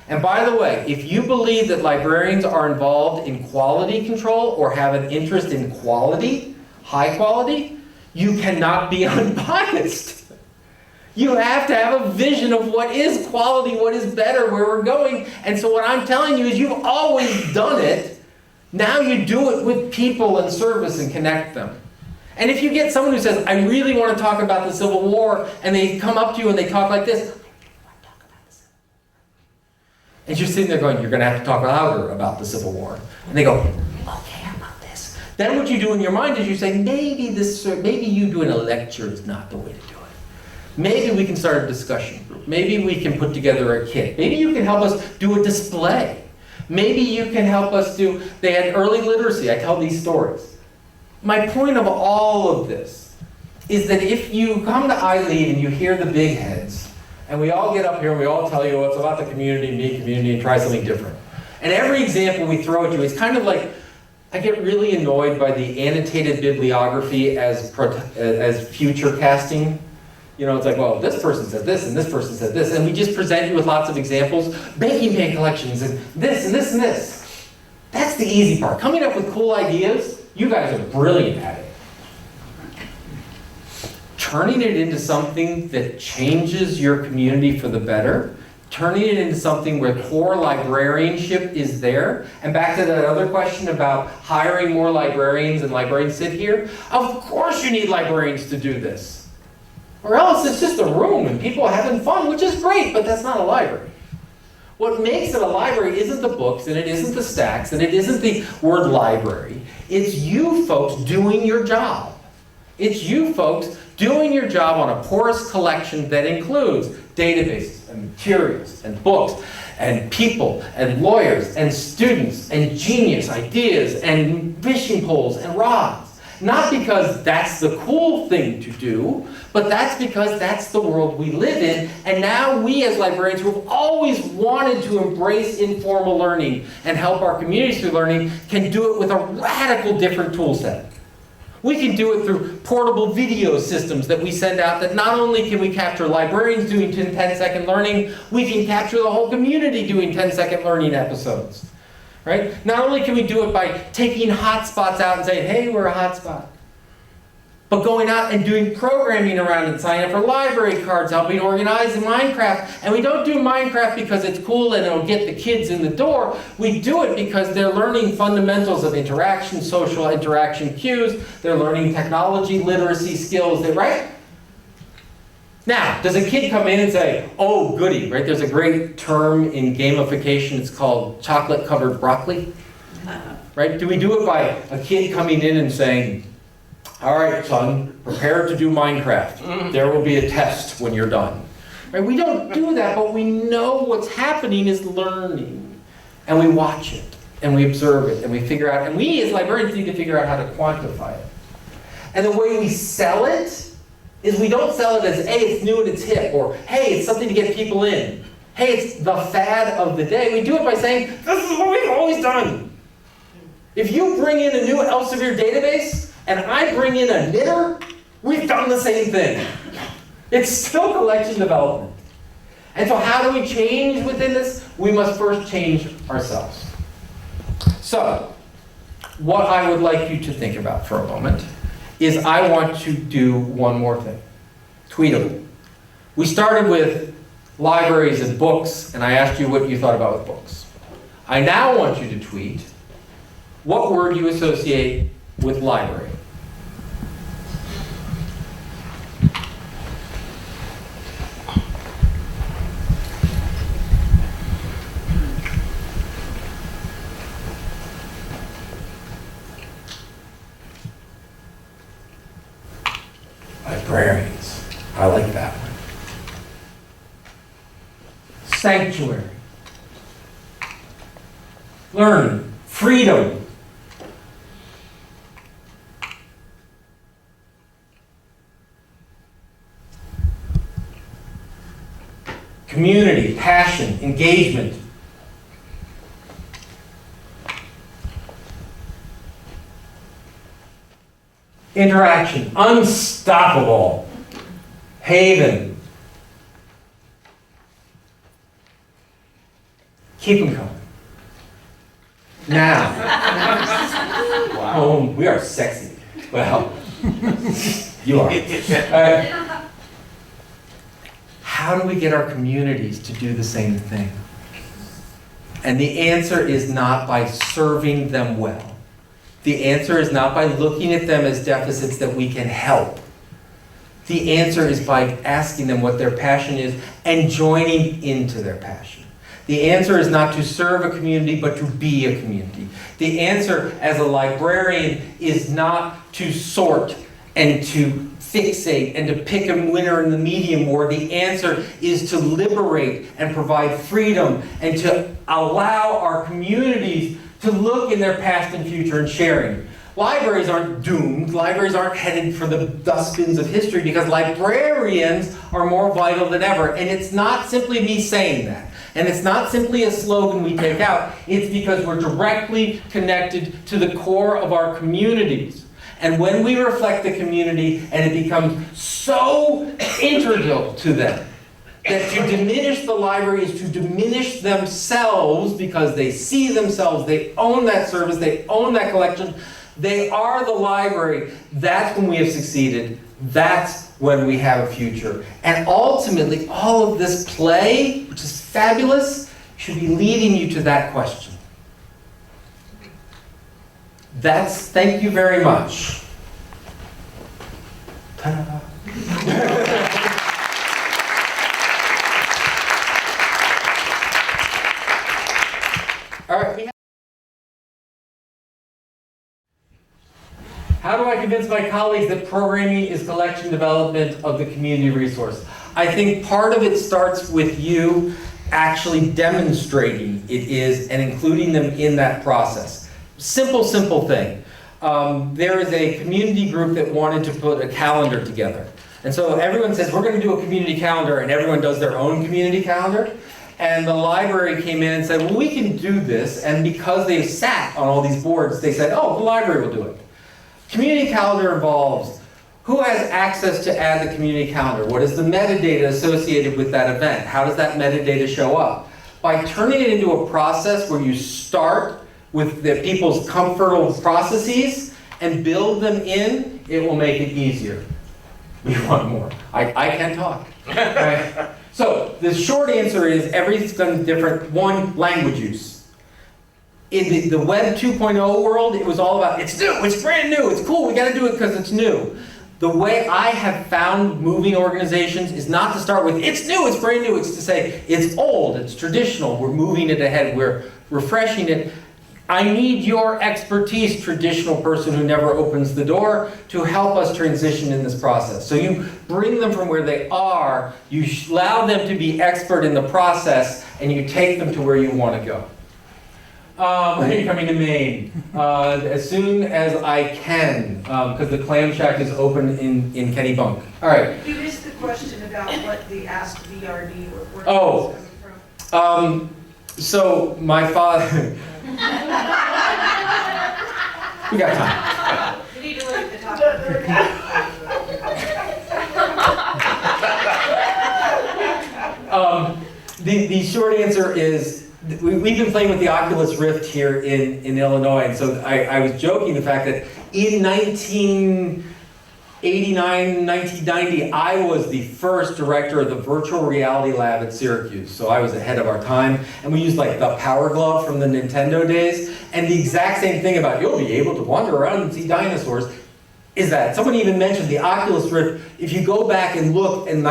And by the way, if you believe that librarians are involved in quality control or have an interest in quality, high quality, you cannot be unbiased. You have to have a vision of what is quality, what is better, where we're going. And so what I'm telling you is you've always done it. Now you do it with people and service and connect them. And if you get someone who says, I really want to talk about the Civil War, and they come up to you and they talk like this, and you're sitting there going, you're going to have to talk louder about the Civil War. And they go, okay, how about this? Then what you do in your mind is you say, maybe you doing a lecture is not the way to do it. Maybe we can start a discussion group. Maybe we can put together a kit. Maybe you can help us do a display. Maybe you can help us do, they had early literacy. I tell these stories. My point of all of this is that if you come to ILEAD and you hear the big heads, and we all get up here and we all tell you, well, it's about the community, me, community, and try something different. And every example we throw at you is kind of like, I get really annoyed by the annotated bibliography as future casting. You know, it's like, well, this person said this, and this person said this, and we just present you with lots of examples, baking pan collections, and this, and this, and this. That's the easy part. Coming up with cool ideas, you guys are brilliant at it. Turning it into something that changes your community for the better, turning it into something where core librarianship is there, and back to that other question about hiring more librarians and librarians sit here, of course you need librarians to do this. Or else it's just a room and people having fun, which is great, but that's not a library. What makes it a library isn't the books, and it isn't the stacks, and it isn't the word library. It's you folks doing your job. It's you folks doing your job on a porous collection that includes databases and materials and books and people and lawyers and students and genius ideas and fishing poles and rods. Not because that's the cool thing to do, but that's because that's the world we live in. And now we as librarians who have always wanted to embrace informal learning and help our communities through learning can do it with a radical different tool set. We can do it through portable video systems that we send out that not only can we capture librarians doing 10-second learning, we can capture the whole community doing 10-second learning episodes. Right? Not only can we do it by taking hotspots out and saying, hey, we're a hotspot, but going out and doing programming around and signing up for library cards, helping organize Minecraft. And we don't do Minecraft because it's cool and it'll get the kids in the door. We do it because they're learning fundamentals of interaction, social interaction cues. They're learning technology, literacy skills, right? Now, does a kid come in and say, oh, goody, right? There's a great term in gamification. It's called chocolate-covered broccoli, right? Do we do it by a kid coming in and saying, all right, son, prepare to do Minecraft. There will be a test when you're done. Right? We don't do that, but we know what's happening is learning. And we watch it, and we observe it, and we figure out, and we as librarians need to figure out how to quantify it. And the way we sell it is we don't sell it as, hey, it's new and it's hip, or hey, it's something to get people in. Hey, it's the fad of the day. We do it by saying, this is what we've always done. If you bring in a new Elsevier database, and I bring in a knitter, we've done the same thing. It's still collection development. And so how do we change within this? We must first change ourselves. So, what I would like you to think about for a moment is I want to do one more thing. Tweetable. We started with libraries and books, and I asked you what you thought about with books. I now want you to tweet what word you associate with library. Librarians. I like that one. Sanctuary. Learning. Freedom. community, passion, engagement. Interaction, unstoppable. Haven. Keep them coming. Now. Home, we are sexy. Well, you are. How do we get our communities to do the same thing? And the answer is not by serving them well. The answer is not by looking at them as deficits that we can help. The answer is by asking them what their passion is and joining into their passion. The answer is not to serve a community, but to be a community. The answer as a librarian is not to sort and to fixate and to pick a winner in the medium war. The answer is to liberate and provide freedom and to allow our communities to look in their past and future and sharing. Libraries aren't doomed. Libraries aren't headed for the dustbins of history because librarians are more vital than ever. And it's not simply me saying that. And it's not simply a slogan we take out. It's because we're directly connected to the core of our communities. And when we reflect the community and it becomes so integral to them, that to diminish the library is to diminish themselves because they see themselves, they own that service, they own that collection, they are the library. That's when we have succeeded. That's when we have a future. And ultimately, all of this play, which is fabulous, should be leading you to that question. Thank you very much. Ta-da. All right. How do I convince my colleagues that programming is collection development of the community resource? I think part of it starts with you actually demonstrating it is and including them in that process. Simple thing. There is a community group that wanted to put a calendar together. And so everyone says, we're going to do a community calendar, and everyone does their own community calendar. And the library came in and said, well, we can do this. And because they sat on all these boards, they said, oh, the library will do it. Community calendar involves who has access to add the community calendar? What is the metadata associated with that event? How does that metadata show up? By turning it into a process where you start with the people's comfortable processes and build them in, it will make it easier. We want more. I can't talk. Right? So the short answer is everything's different. One, language use. In the Web 2.0 world, it was all about, it's new, it's brand new, it's cool, we gotta do it because it's new. The way I have found moving organizations is not to start with, it's new, it's brand new, it's to say, it's old, it's traditional, we're moving it ahead, we're refreshing it. I need your expertise, traditional person who never opens the door, to help us transition in this process. So you bring them from where they are, you allow them to be expert in the process, and you take them to where you want to go. When are you coming to Maine? As soon as I can, because the Clam Shack is open in Kennebunk. All right. You missed the question about what the Ask VRD where Oh. it's coming from. So my father. We got time. You need to look at the top of The short answer is we've been playing with the Oculus Rift here in Illinois, and so I was joking the fact that in 1989, 1990, I was the first director of the virtual reality lab at Syracuse. So I was ahead of our time, and we used like the Power Glove from the Nintendo days, and the exact same thing about you'll be able to wander around and see dinosaurs is that someone even mentioned the Oculus Rift. If you go back and look in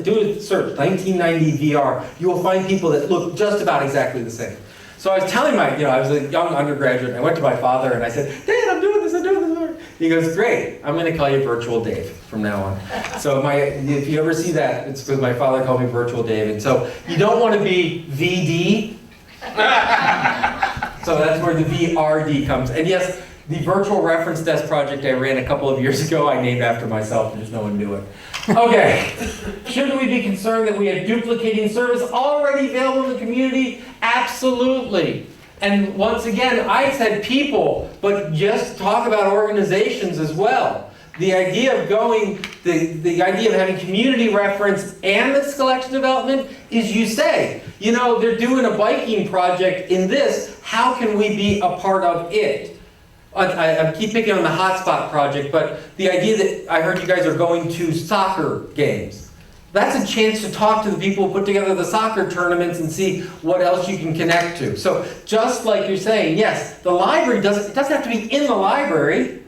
do a search, 1990 VR, you will find people that look just about exactly the same. So I was telling I was a young undergraduate, and I went to my father and I said, Dad, I'm doing this. He goes, great, I'm going to call you Virtual Dave from now on. So if you ever see that, it's because my father called me Virtual Dave. And so you don't want to be VD. So that's where the VRD comes. And yes, The virtual reference desk project I ran a couple of years ago, I named after myself, and just no one knew it. Okay, shouldn't we be concerned that we have duplicating service already available in the community? Absolutely. And once again, I said people, but just talk about organizations as well. The idea of going, the idea of having community reference and this collection development is you say, you know, they're doing a biking project in this, how can we be a part of it? I keep picking on the hotspot project, but the idea that I heard you guys are going to soccer games. That's a chance to talk to the people who put together the soccer tournaments and see what else you can connect to. So just like you're saying, yes, the library doesn't have to be in the library,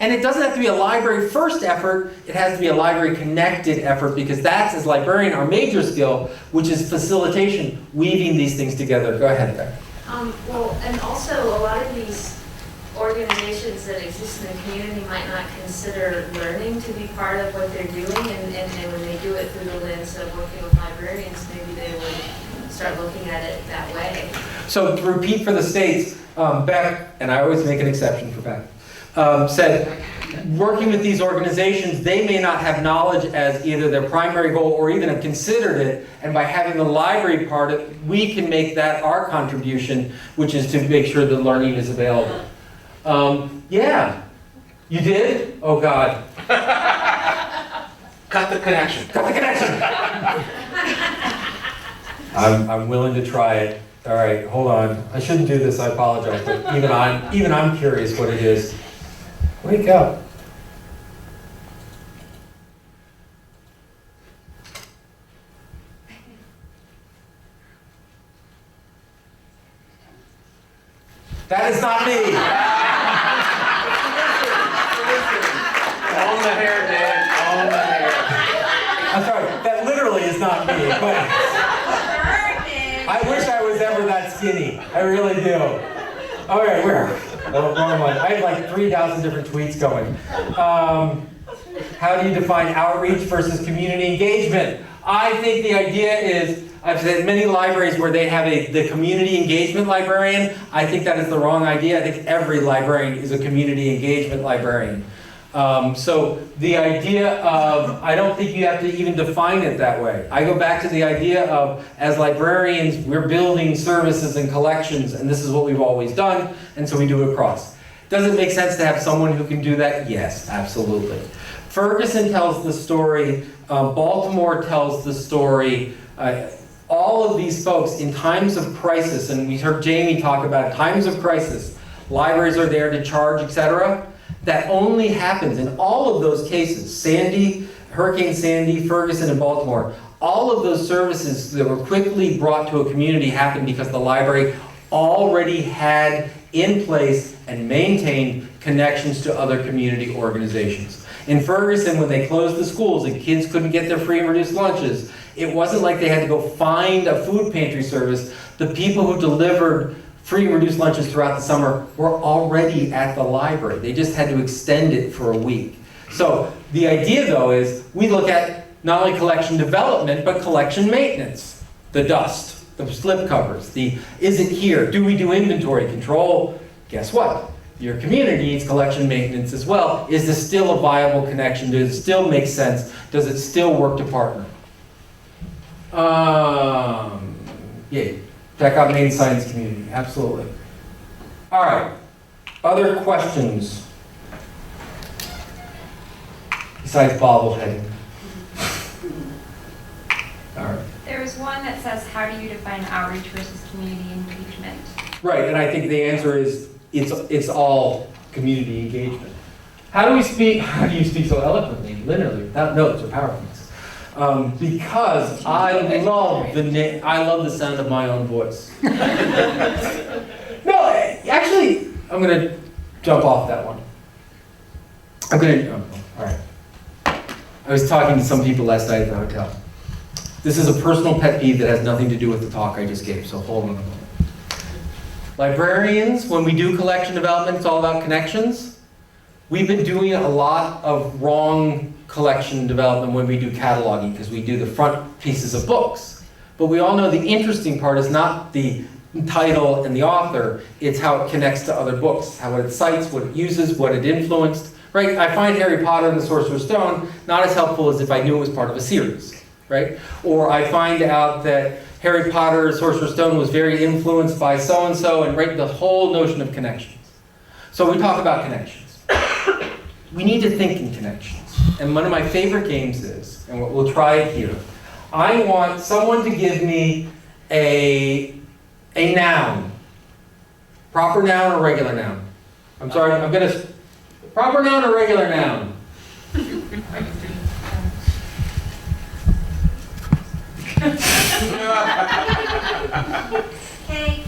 and it doesn't have to be a library first effort, it has to be a library connected effort, because that's, as librarian, our major skill, which is facilitation, weaving these things together. Go ahead, Beck. Well, and also a lot of these organizations that exist in the community might not consider learning to be part of what they're doing, and when they do it through the lens of working with librarians, maybe they would start looking at it that way. So to repeat for the states, Beck, and I always make an exception for Beck, said working with these organizations, they may not have knowledge as either their primary goal or even have considered it, and by having the library part of it, we can make that our contribution, which is to make sure the learning is available. Yeah. You did? Oh, God. Cut the connection. Cut the connection. I'm willing to try it. All right, hold on. I shouldn't do this, I apologize, but even I'm curious what it is. Wake up. That is not me. Own the hair, Dan, own the hair. I'm sorry, that literally is not me, but I wish I was ever that skinny. I really do. Okay, wrong one. I have like 3,000 different tweets going. How do you define outreach versus community engagement? I think the idea is, I've said many libraries where they have the community engagement librarian. I think that is the wrong idea. I think every librarian is a community engagement librarian. So the idea of, I don't think you have to even define it that way. I go back to the idea of, as librarians, we're building services and collections, and this is what we've always done, and so we do it across. Does it make sense to have someone who can do that? Yes, absolutely. Ferguson tells the story, Baltimore tells the story, all of these folks in times of crisis, and we heard Jamie talk about times of crisis, libraries are there to charge, etc. That only happens in all of those cases, Sandy, Hurricane Sandy, Ferguson, and Baltimore, all of those services that were quickly brought to a community happened because the library already had in place and maintained connections to other community organizations. In Ferguson, when they closed the schools and kids couldn't get their free and reduced lunches, it wasn't like they had to go find a food pantry service. The people who delivered free and reduced lunches throughout the summer were already at the library. They just had to extend it for a week. So the idea, though, is we look at not only collection development, but collection maintenance. The dust, the slip covers, is it here? Do we do inventory control? Guess what? Your community needs collection maintenance as well. Is this still a viable connection? Does it still make sense? Does it still work to partner? Yeah, tech main science community, absolutely. All right, other questions besides bobbleheading? All right. There was one that says, how do you define outreach versus community engagement? Right, and I think the answer is it's all community engagement. How do you speak so eloquently, linearly, without notes or PowerPoints? Because I love the sound of my own voice. No, actually, I'm going to jump off that one. All right. I was talking to some people last night at the hotel. This is a personal pet peeve that has nothing to do with the talk I just gave, so hold on a moment. Librarians, when we do collection development, it's all about connections. We've been doing a lot of wrong collection development when we do cataloging, because we do the front pieces of books. But we all know the interesting part is not the title and the author, it's how it connects to other books, how it cites, what it uses, what it influenced, right? I find Harry Potter and the Sorcerer's Stone not as helpful as if I knew it was part of a series, right? Or I find out that Harry Potter, Sorcerer's Stone was very influenced by so-and-so, and right, the whole notion of connections. So we talk about connections. We need to think in connections. And one of my favorite games is, and we'll try it here, I want someone to give me a noun. Proper noun or regular noun? I'm sorry, I'm going to... Proper noun or regular noun? Cake.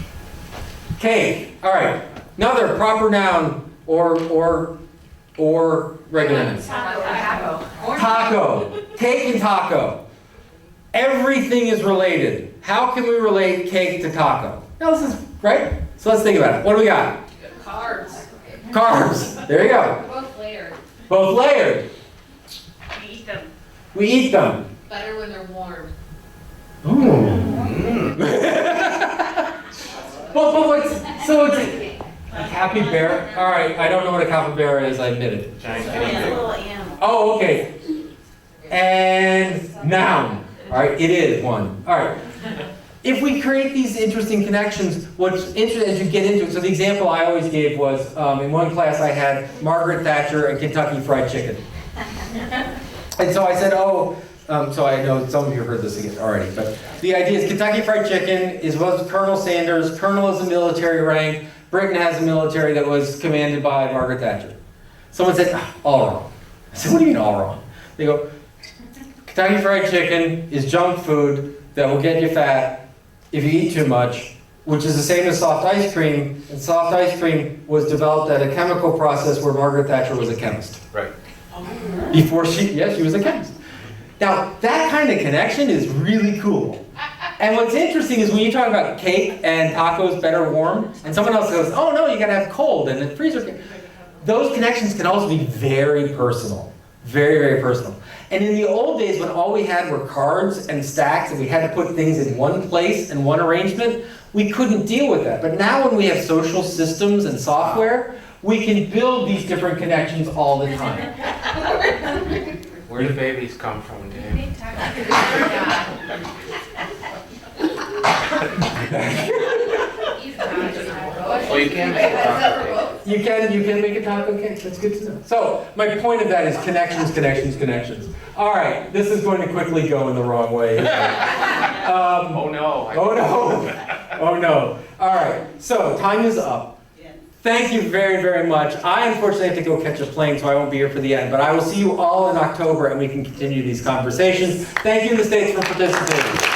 Cake. All right. Another proper noun or regular noun. Taco. Taco. Cake and taco. Everything is related. How can we relate cake to taco? Now this is, right? So let's think about it. What do we got? Carbs. Carbs. There you go. Both layered. Both layered. We eat them. We eat them. Better when they're warm. Ooh. But what's, so it's a capybara? All right, I don't know what a capybara is, I admit it. Giant It's guinea a pig. little animal. Oh, okay. And noun. All right, it is one. All right. If we create these interesting connections, what's interesting as you get into it, so the example I always gave was, in one class I had Margaret Thatcher and Kentucky Fried Chicken. And so I said, so I know some of you have heard this again already, but the idea is Kentucky Fried Chicken was Colonel Sanders. Colonel is a military rank. Britain has a military that was commanded by Margaret Thatcher. Someone said, all wrong. I said, what do you mean all wrong? They go, Kentucky Fried Chicken is junk food that will get you fat if you eat too much, which is the same as soft ice cream. And soft ice cream was developed at a chemical process where Margaret Thatcher was a chemist. Right. Before she was a chemist. Now, that kind of connection is really cool. And what's interesting is when you talk about cake and tacos better warm, and someone else goes, oh no, you gotta have cold, and the freezer, those connections can also be very personal. Very, very personal. And in the old days when all we had were cards and stacks and we had to put things in one place and one arrangement, we couldn't deal with that. But now when we have social systems and software, we can build these different connections all the time. Where do babies come from, Dave? Well, you can make a taco cake. You can make a taco cake. That's good to know. So my point of that is connections, connections, connections. All right, this is going to quickly go in the wrong way. Oh no. Oh no. Oh no. All right. So time is up. Thank you very, very much. I unfortunately have to go catch a plane, so I won't be here for the end. But I will see you all in October, and we can continue these conversations. Thank you, the States, for participating.